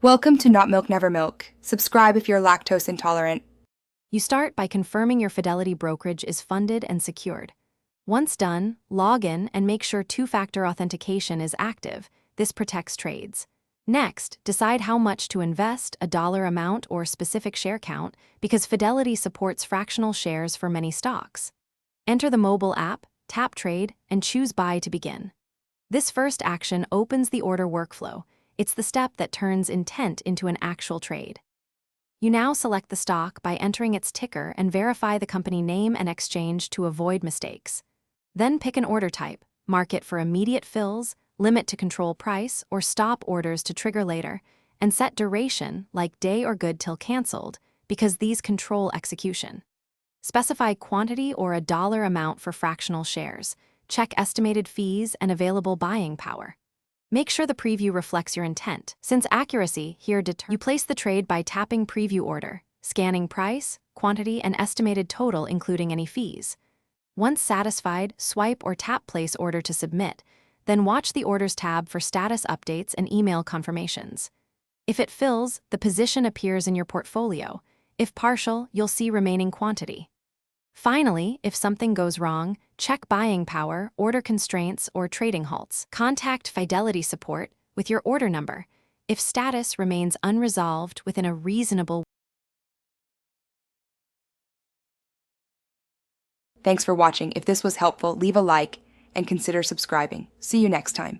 Welcome to Not Milk Never Milk. Subscribe if you're lactose intolerant. You start by confirming your Fidelity brokerage is funded and secured. Once done, log in and make sure two-factor authentication is active. This protects trades. Next, decide how much to invest, a dollar amount or specific share count, because Fidelity supports fractional shares for many stocks. Enter the mobile app, tap Trade, and choose Buy to begin. This first action opens the order workflow. It's the step that turns intent into an actual trade. You now select the stock by entering its ticker and verify the company name and exchange to avoid mistakes. Then pick an order type, mark it for immediate fills, limit to control price, or stop orders to trigger later, and set duration like day or good till canceled, because these control execution. Specify quantity or a dollar amount for fractional shares. Check estimated fees and available buying power. Make sure the preview reflects your intent, since accuracy here determines. You place the trade by tapping Preview Order, scanning price, quantity, and estimated total including any fees. Once satisfied, swipe or tap Place Order to submit, then watch the Orders tab for status updates and email confirmations. If it fills, the position appears in your portfolio. If partial, you'll see remaining quantity. Finally, if something goes wrong, check buying power, order constraints, or trading halts. Contact Fidelity Support with your order number if status remains unresolved within a reasonable. Thanks for watching. If this was helpful, leave a like and consider subscribing. See you next time.